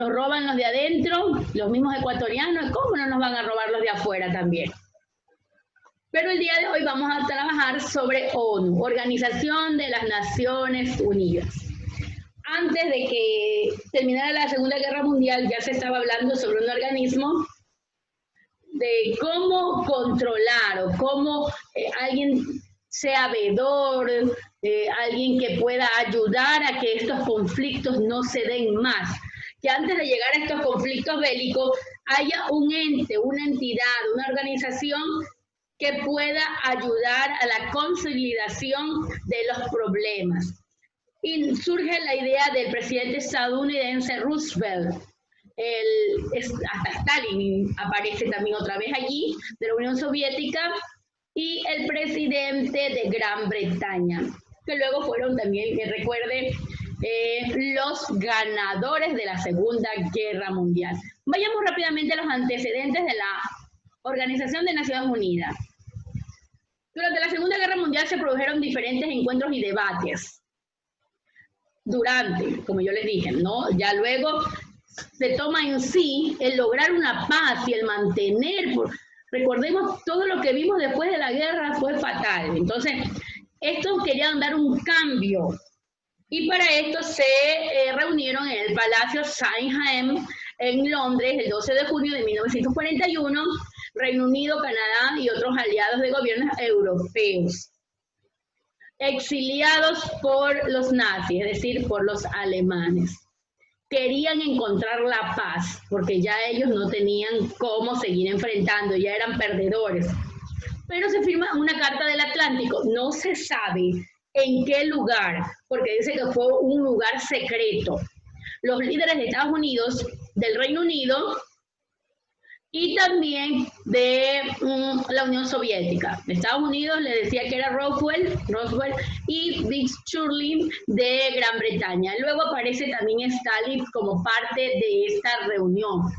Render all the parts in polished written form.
Nos roban los de adentro, los mismos ecuatorianos, ¿cómo no nos van a robar los de afuera también? Pero el día de hoy vamos a trabajar sobre ONU, Organización de las Naciones Unidas. Antes de que terminara la Segunda Guerra Mundial ya se estaba hablando sobre un organismo de cómo controlar o cómo alguien sea veedor, alguien que pueda ayudar a que estos conflictos no se den más. Que antes de llegar a estos conflictos bélicos haya un ente, una entidad, una organización que pueda ayudar a la consolidación de los problemas. Y surge la idea del presidente estadounidense Roosevelt. Hasta Stalin aparece también otra vez allí, de la Unión Soviética, y el presidente de Gran Bretaña, que luego fueron también, que recuerde, los ganadores de la Segunda Guerra Mundial. Vayamos rápidamente a los antecedentes de la Organización de Naciones Unidas. Durante la Segunda Guerra Mundial se produjeron diferentes encuentros y debates. Durante, como yo les dije, ¿no? Ya luego se toma en sí el lograr una paz y el mantener. Recordemos, todo lo que vimos después de la guerra fue fatal. Entonces, estos querían dar un cambio. Y para esto se reunieron en el Palacio Sandringham en Londres el 12 de junio de 1941, Reino Unido, Canadá y otros aliados de gobiernos europeos, exiliados por los nazis, es decir, por los alemanes. Querían encontrar la paz, porque ya ellos no tenían cómo seguir enfrentando, ya eran perdedores. Pero se firma una Carta del Atlántico, no se sabe en qué lugar, porque dice que fue un lugar secreto. Los líderes de Estados Unidos, del Reino Unido y también de la Unión Soviética. De Estados Unidos le decía que era Roosevelt y Dick Cheney de Gran Bretaña. Luego aparece también Stalin como parte de esta reunión.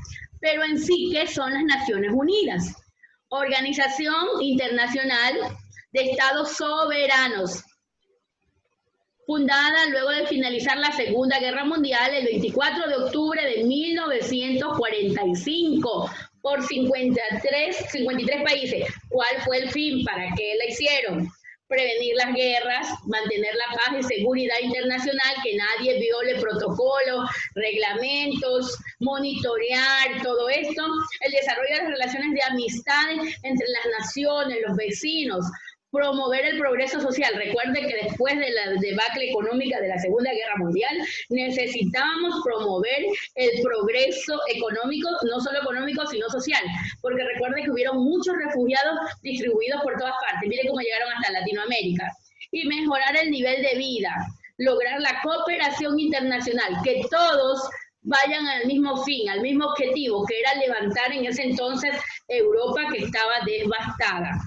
Pero en sí, ¿qué son las Naciones Unidas? Organización Internacional de Estados Soberanos, fundada luego de finalizar la Segunda Guerra Mundial el 24 de octubre de 1945 por 53 países. ¿Cuál fue el fin? ¿Para qué la hicieron? Prevenir las guerras, mantener la paz y seguridad internacional, que nadie viole protocolos, reglamentos, monitorear todo esto, el desarrollo de las relaciones de amistad entre las naciones, los vecinos, promover el progreso social. Recuerde que después de la debacle económica de la Segunda Guerra Mundial, necesitábamos promover el progreso económico, no solo económico, sino social, porque recuerde que hubieron muchos refugiados distribuidos por todas partes. Mire cómo llegaron hasta Latinoamérica. Y mejorar el nivel de vida, lograr la cooperación internacional, que todos vayan al mismo fin, al mismo objetivo, que era levantar en ese entonces Europa, que estaba devastada.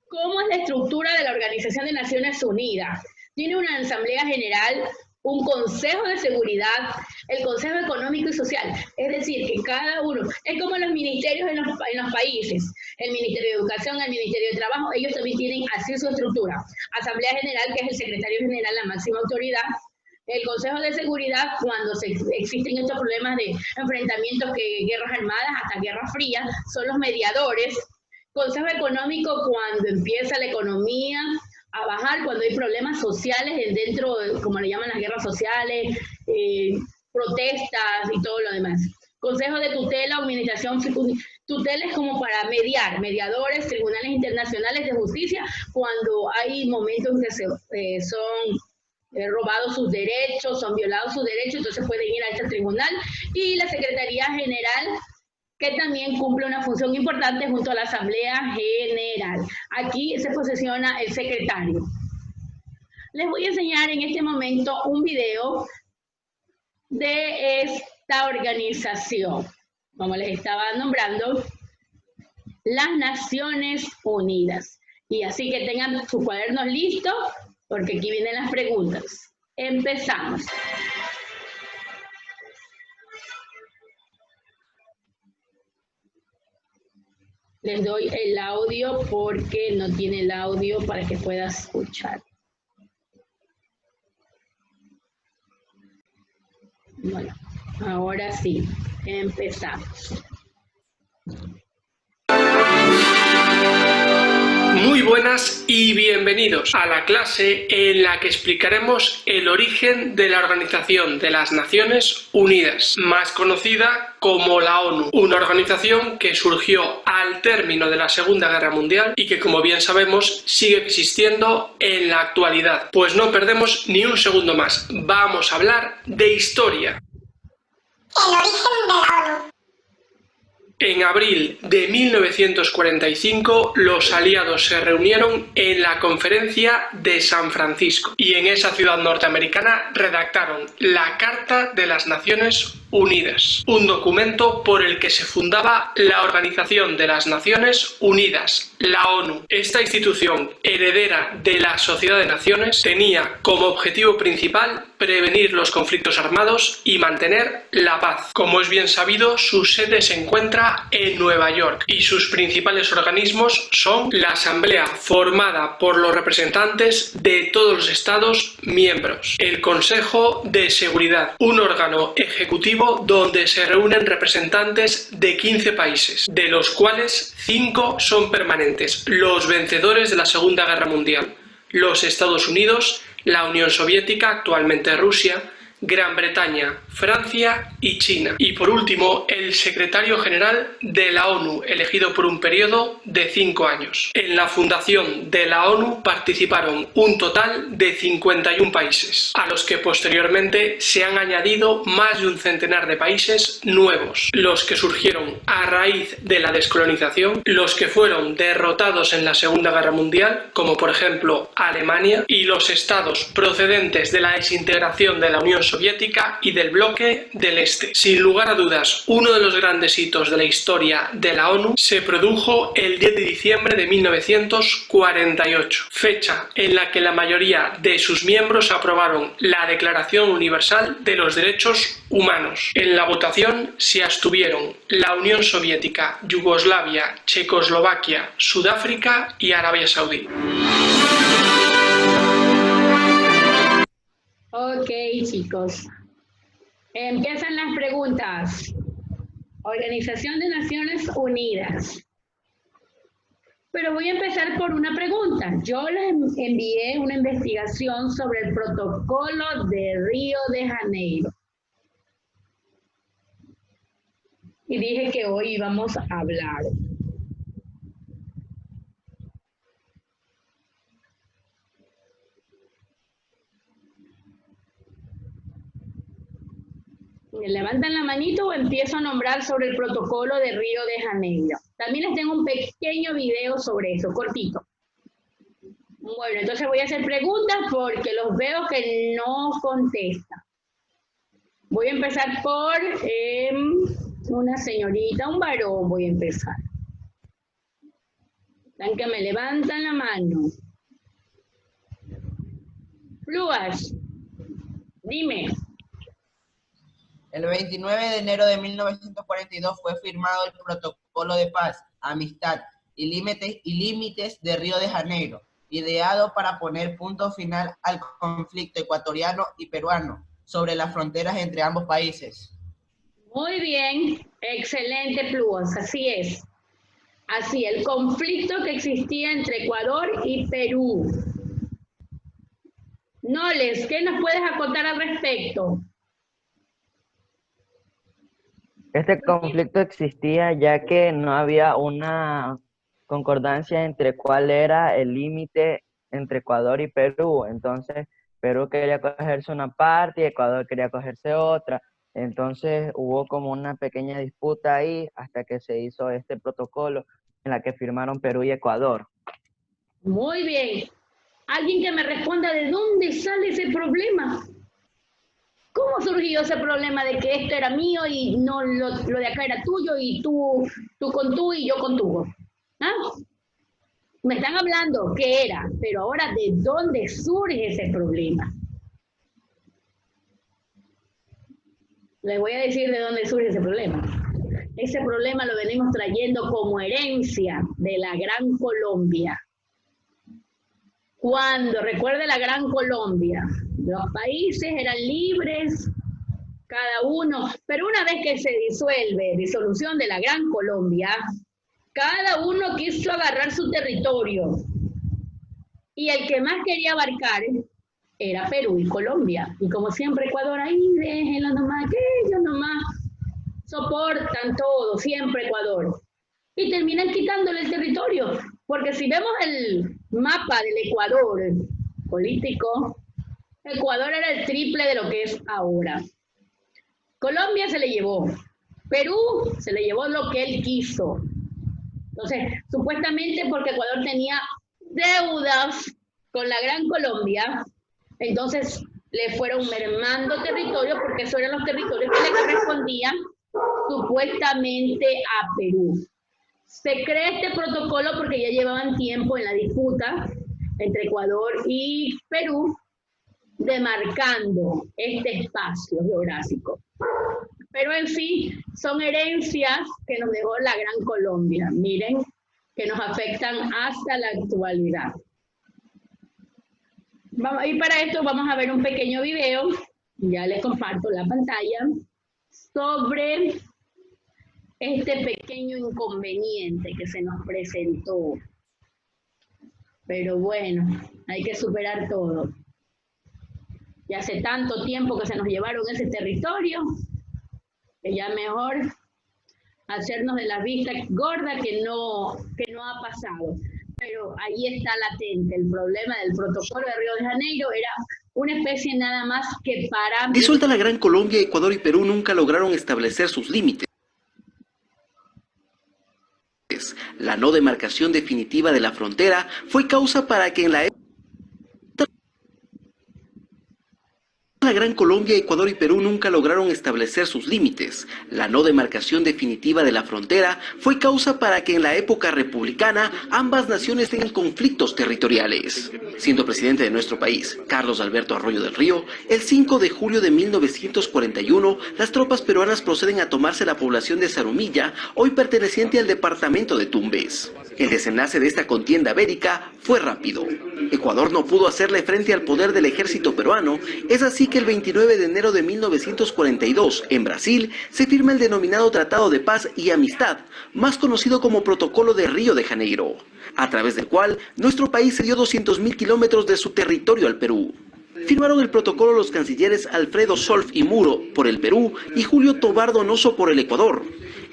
¿Cómo es la estructura de la Organización de Naciones Unidas? Tiene una Asamblea General, un Consejo de Seguridad, el Consejo Económico y Social. Es decir, que cada uno, es como los ministerios en los países, el Ministerio de Educación, el Ministerio de Trabajo, ellos también tienen así su estructura. Asamblea General, que es el Secretario General, la máxima autoridad. El Consejo de Seguridad, cuando existen estos problemas de enfrentamientos, guerras armadas, hasta guerra fría, son los mediadores. Consejo Económico, cuando empieza la economía a bajar, cuando hay problemas sociales dentro, como le llaman las guerras sociales, protestas y todo lo demás. Consejo de Tutela, Administración, tutela es como para mediar, mediadores, tribunales internacionales de justicia, cuando hay momentos en que son robados sus derechos, son violados sus derechos, entonces pueden ir a este tribunal. Y la Secretaría General, que también cumple una función importante junto a la Asamblea General. Aquí se posesiona el secretario. Les voy a enseñar en este momento un video de esta organización, como les estaba nombrando, las Naciones Unidas. Y así que tengan sus cuadernos listos, porque aquí vienen las preguntas. Empezamos. Les doy el audio porque no tiene el audio para que pueda escuchar. Bueno, Ahora sí, empezamos. Muy buenas y bienvenidos a la clase en la que explicaremos el origen de la Organización de las Naciones Unidas, más conocida como la ONU, una organización que surgió al término de la Segunda Guerra Mundial y que, como bien sabemos, sigue existiendo en la actualidad. Pues no perdemos ni un segundo más, vamos a hablar de historia. El origen de la ONU. En abril de 1945, los aliados se reunieron en la Conferencia de San Francisco y en esa ciudad norteamericana redactaron la Carta de las Naciones Unidas, un documento por el que se fundaba la Organización de las Naciones Unidas, la ONU. Esta institución, heredera de la Sociedad de Naciones, tenía como objetivo principal prevenir los conflictos armados y mantener la paz. Como es bien sabido, su sede se encuentra en Nueva York y sus principales organismos son la Asamblea, formada por los representantes de todos los Estados miembros, el Consejo de Seguridad, un órgano ejecutivo donde se reúnen representantes de 15 países, de los cuales 5 son permanentes, los vencedores de la Segunda Guerra Mundial: los Estados Unidos, la Unión Soviética, actualmente Rusia, Gran Bretaña, Francia y China. Y por último, el secretario general de la ONU, elegido por un periodo de 5 años. En la fundación de la ONU participaron un total de 51 países, a los que posteriormente se han añadido más de un centenar de países nuevos, los que surgieron a raíz de la descolonización, los que fueron derrotados en la Segunda Guerra Mundial, como por ejemplo Alemania, y los estados procedentes de la desintegración de la Unión Soviética y del bloque del Este. Sin lugar a dudas, uno de los grandes hitos de la historia de la ONU se produjo el 10 de diciembre de 1948, fecha en la que la mayoría de sus miembros aprobaron la Declaración Universal de los Derechos Humanos. En la votación se abstuvieron la Unión Soviética, Yugoslavia, Checoslovaquia, Sudáfrica y Arabia Saudí. Ok, chicos. Empiezan las preguntas. Organización de Naciones Unidas. Pero voy a empezar por una pregunta. Yo les envié una investigación sobre el protocolo de Río de Janeiro. Y dije que hoy íbamos a hablar. ¿Me levantan la manito o empiezo a nombrar sobre el protocolo de Río de Janeiro? También les tengo un pequeño video sobre eso, cortito. Bueno, entonces voy a hacer preguntas porque los veo que no contestan. Voy a empezar por una señorita, un varón voy a empezar. Ven que me levantan la mano. Fluas, dime. El 29 de enero de 1942 fue firmado el Protocolo de Paz, Amistad y Límites de Río de Janeiro, ideado para poner punto final al conflicto ecuatoriano y peruano sobre las fronteras entre ambos países. Muy bien, excelente, Fluas, así es. Así, el conflicto que existía entre Ecuador y Perú. Noles, ¿qué nos puedes acotar al respecto? Este conflicto existía ya que no había una concordancia entre cuál era el límite entre Ecuador y Perú. Entonces, Perú quería cogerse una parte y Ecuador quería cogerse otra. Entonces, hubo como una pequeña disputa ahí hasta que se hizo este protocolo en la que firmaron Perú y Ecuador. Muy bien. Alguien que me responda de dónde sale ese problema. ¿Cómo surgió ese problema de que esto era mío y no lo de acá era tuyo y tú con tú y yo con tú? ¿Ah? Me están hablando qué era, pero ahora ¿de dónde surge ese problema? Les voy a decir de dónde surge ese problema. Ese problema lo venimos trayendo como herencia de la Gran Colombia. Cuando, recuerde la Gran Colombia, los países eran libres cada uno, pero una vez que se disolución de la Gran Colombia, cada uno quiso agarrar su territorio. Y el que más quería abarcar era Perú y Colombia. Y como siempre Ecuador, ahí déjenlo nomás, que ellos nomás soportan todo, siempre Ecuador. Y terminan quitándole el territorio. Porque si vemos el mapa del Ecuador político, Ecuador era el triple de lo que es ahora. Colombia se le llevó. Perú se le llevó lo que él quiso. Entonces, supuestamente porque Ecuador tenía deudas con la Gran Colombia, entonces le fueron mermando territorio porque esos eran los territorios que le correspondían supuestamente a Perú. Se cree este protocolo porque ya llevaban tiempo en la disputa entre Ecuador y Perú, demarcando este espacio geográfico. Pero en fin, son herencias que nos dejó la Gran Colombia, miren, que nos afectan hasta la actualidad. Y para esto vamos a ver un pequeño video, ya les comparto la pantalla, sobre este pequeño inconveniente que se nos presentó. Pero bueno, hay que superar todo. Ya hace tanto tiempo que se nos llevaron ese territorio, que ya mejor hacernos de la vista gorda que no ha pasado. Pero ahí está latente el problema del protocolo de Río de Janeiro, era una especie nada más que para... Disuelta la Gran Colombia, Ecuador y Perú nunca lograron establecer sus límites. La no demarcación definitiva de la frontera fue causa para que en la La Gran Colombia, Ecuador y Perú nunca lograron establecer sus límites. La no demarcación definitiva de la frontera fue causa para que en la época republicana ambas naciones tengan conflictos territoriales. Siendo presidente de nuestro país, Carlos Alberto Arroyo del Río, el 5 de julio de 1941, las tropas peruanas proceden a tomarse la población de Zarumilla, hoy perteneciente al departamento de Tumbes. El desenlace de esta contienda bélica fue rápido. Ecuador no pudo hacerle frente al poder del ejército peruano, es así que el 29 de enero de 1942, en Brasil, se firma el denominado Tratado de Paz y Amistad, más conocido como Protocolo de Río de Janeiro, a través del cual nuestro país cedió 200.000 kilómetros de su territorio al Perú. Firmaron el protocolo los cancilleres Alfredo Solf y Muro por el Perú y Julio Tobar Donoso por el Ecuador.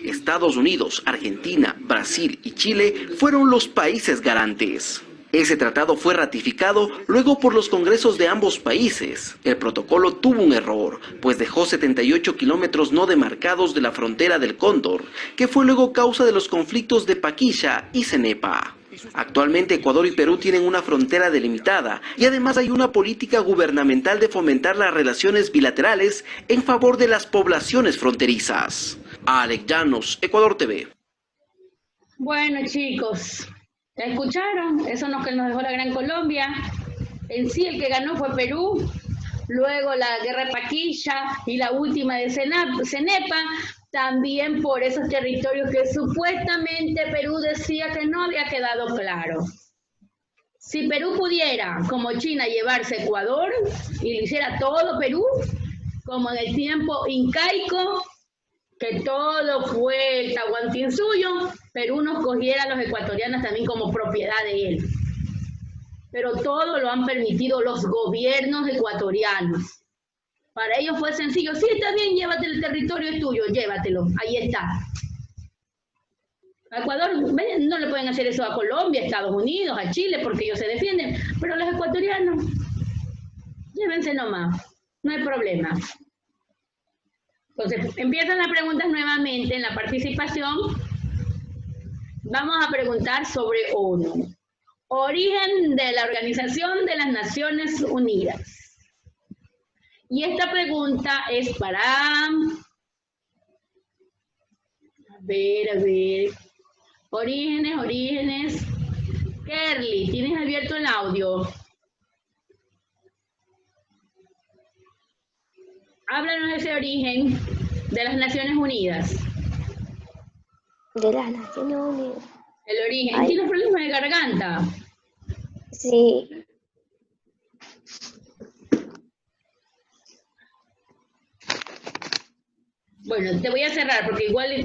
Estados Unidos, Argentina, Brasil y Chile fueron los países garantes. Ese tratado fue ratificado luego por los congresos de ambos países. El protocolo tuvo un error, pues dejó 78 kilómetros no demarcados de la frontera del Cóndor, que fue luego causa de los conflictos de Paquilla y Cenepa. Actualmente Ecuador y Perú tienen una frontera delimitada y además hay una política gubernamental de fomentar las relaciones bilaterales en favor de las poblaciones fronterizas. Alex Llanos, Ecuador TV. Bueno, chicos, ¿ya escucharon? Eso es lo que nos dejó la Gran Colombia. En sí el que ganó fue Perú, luego la guerra de Paquilla y la última de Cenepa, también por esos territorios que supuestamente Perú decía que no había quedado claro. Si Perú pudiera, como China, llevarse Ecuador y lo hiciera todo Perú, como en el tiempo incaico, que todo fue el Tahuantinsuyo, Perú nos cogiera a los ecuatorianos también como propiedad de él. Pero todo lo han permitido los gobiernos ecuatorianos. Para ellos fue sencillo, sí, está bien, llévate el territorio, es tuyo, llévatelo, ahí está. A Ecuador no le pueden hacer eso a Colombia, a Estados Unidos, a Chile, porque ellos se defienden, pero los ecuatorianos, llévense nomás, no hay problema. Entonces, empiezan las preguntas nuevamente en la participación. Vamos a preguntar sobre ONU. Origen de la Organización de las Naciones Unidas. Y esta pregunta es para... A ver. Orígenes. Kerly, ¿tienes abierto el audio? Háblanos de ese origen de las Naciones Unidas. De las Naciones Unidas. El origen. Ay. ¿Tienes problemas de garganta? Sí. Bueno, te voy a cerrar porque igual